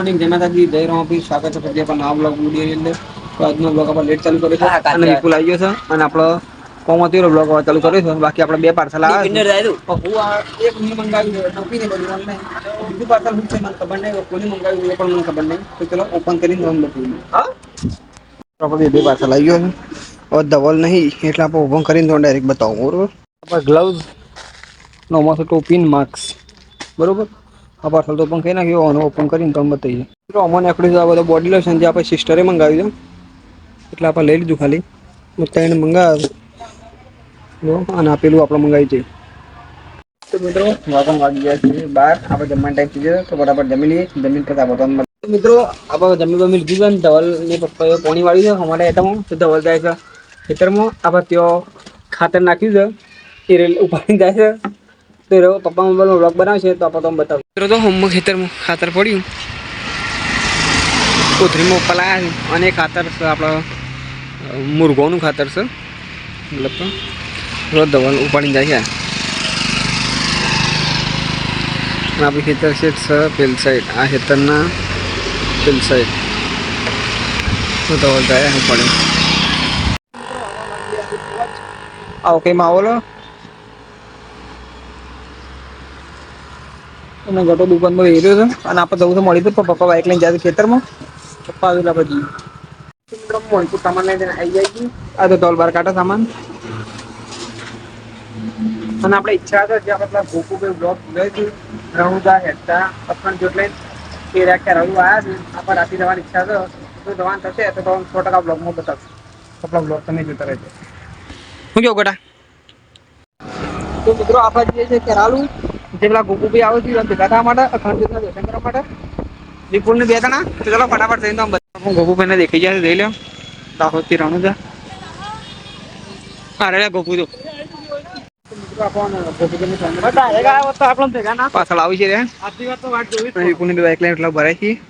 morning જય માતાજી જય રામાપીર સ્વાગત છે ફરી આપણા નવા બ્લોગ વિડીયોની અંદર તો આજનો બ્લોગ આપણે લેટ ચાલુ કર્યો છે અને વિપુલ આવી ગયો છે અને આપણો કોમતીનો બ્લોગ ચાલુ કર્યો છે બાકી આપણે બે પાર્સલ આવ્યા છે હું એક મેં મંગાવ્યું નોકરીને બધું ઓનલાઈન બીજું પાર્સલ હું છે મને ખબર નહીં કોની મંગાવ્યું એ પણ મને ખબર નહીં તો ચલો ઓપન કરીને નામ બતાવીએ હા આપણે બે પાર્સલ આવી ગયો છે और धवल नहीं એટલે આપણે ઓપન કરીને તો ડાયરેક્ટ બતાવું બરોબર આપણે ગ્લવ્સ નોમાં ટોપી માસ્ક બરોબર આ પાર્સલ તો ઓપન કરી નાખ્યો અને ઓપન કરીને તમે બતાવીએ મિત્રો અમને આપણે આ બધો બોડી લોશન જે આપણે સિસ્ટરે મંગાવ્યું છે એટલે આપણે લઈ લીધું ખાલી તેને મંગાવ્યું અને આપેલું આપણે મંગાવી છે તો મિત્રો વાગણ વાગી ગયા છે બહાર આપણે જમવાનું ટાઈમ થઈ ગયો તો બરાબર જમી લઈએ જમીન પછી આપણે મિત્રો આપણે જમી લીધું છે ધવલની પપ્પાએ પોણી વાળી છે અમારે એટામાં તો ધવલ જાય છે ખેતરમાં આપણે ત્યાં ખાતર નાખ્યું છે એ રેલ ઉપાડીને જાય છે તો પપ્પા મોબાઈલમાં વ્લોગ બનાવશે તો આપણે તમને બતાવીએ મિત્રો તો હોમમાં ખેતરમાં ખાતર પડ્યું કોથરીમાં ઉપર લાવ્યા છે અને ખાતર છે આપણા મુરઘોનું ખાતર છે મતલબ રોજ ધવલ ઉપાડીને જાય છે આપણી ખેતર શેઠ છે પેલ સાઈડ આ ખેતરના પેલ સાઈડ તો ધવલ જાય ઉપાડે ઓકે માહોલ અને ગટો દુકાનમાં વેર્યો છે અને આપણે જવું તો મળી હતું પણ પપ્પા બાઇક લઈને જાય ખેતરમાં પપ્પા આવેલા પછી મોનપુર સામાન લઈને આવી જાય છે આ તો ધોલ બાર કાંટા સામાન અને આપણે ઈચ્છા છે જે આપણે ગોકુભાઈ બ્લોગ જોઈ છે રણુદા હેઠતા અખંડ જોટલે એ રાખ્યા રણુ આવ્યા છે આપણે રાતી જવાની ઈચ્છા છે જો જવાન થશે તો 100% બ્લોગમાં બતાવશું આપણા બ્લોગ તમે જોતા રહેજો શું કેવું ગોટા તો મિત્રો આપણે જઈએ છીએ કેરાલુ જે પેલા ગોકુભાઈ આવે છે ભેગા થવા માટે અખંડ જોતના દર્શન કરવા માટે વિપુલને બે જણા તો ચલો ફટાફટ જઈને તો હું ગોકુભાઈને દેખાઈ જાય જઈ લો દાહોદથી રણુદા અરે ગોકુ તો પાછળ આવી છે વિપુલની બાઇક લઈને એટલા ભરાય છે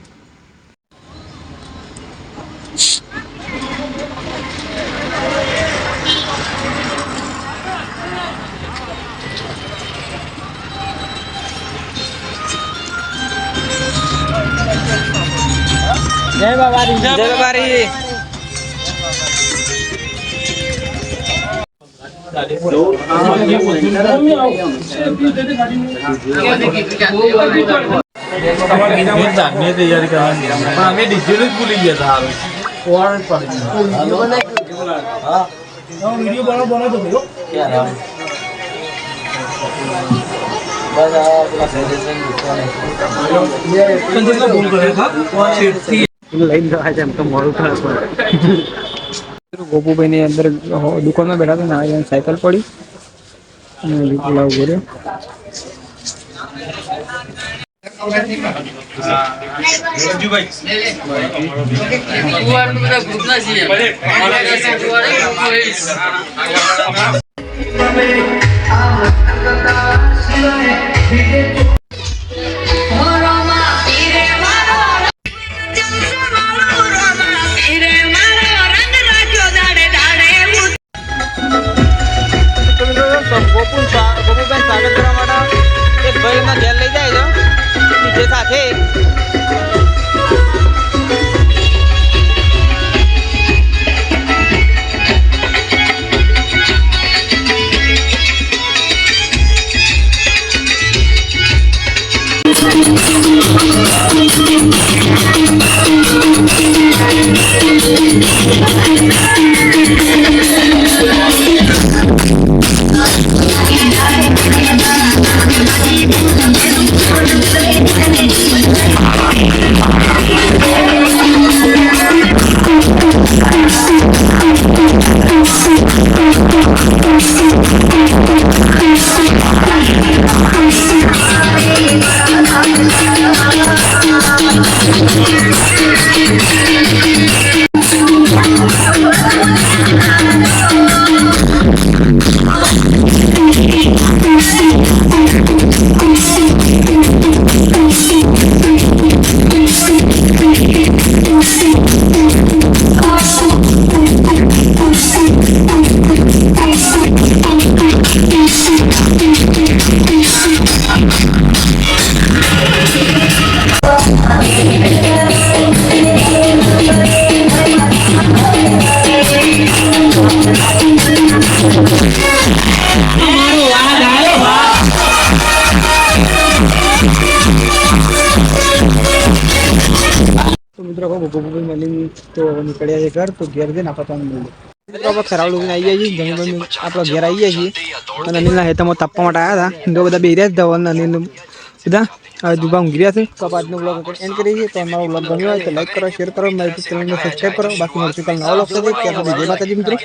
જય બાબારી જય બાબારી તૈયારી કરવાની અમે ડીજે જ ભૂલી ગયા ગોપુભાઈ ની અંદર દુકાનમાં બેઠા હતા ને સાયકલ પડી અને વિપુલ ઉભો રહ્યો ગોપુભાઈ સ્વાગત કરવા માટે એક ભાઈ એમના ઘેર લઈ જાય છે બીજે સાથે તો નીકળ્યા છે ઘર તો ઘેર જઈને આપણે તમને મળીએ આપણે ખરાવડું આવી જાય છીએ જમીન આપણે ઘેર આવી જાય છીએ અને અનિલના હેતમાં તાપવા માટે આવ્યા હતા તો બધા બે રહ્યા જ ધવલ અનિલ બધા હવે દુબા ઊંઘી રહ્યા છે તો આજનો બ્લોગ એન્ડ કરીએ છીએ તો અમારો બ્લોગ ગમ્યો હોય તો લાઈક કરો શેર કરો મારી ચેનલને સબસ્ક્રાઈબ કરો બાકી મળશું કાલ નવા બ્લોગ સાથે ત્યાં સુધી જય માતાજી મિત્રો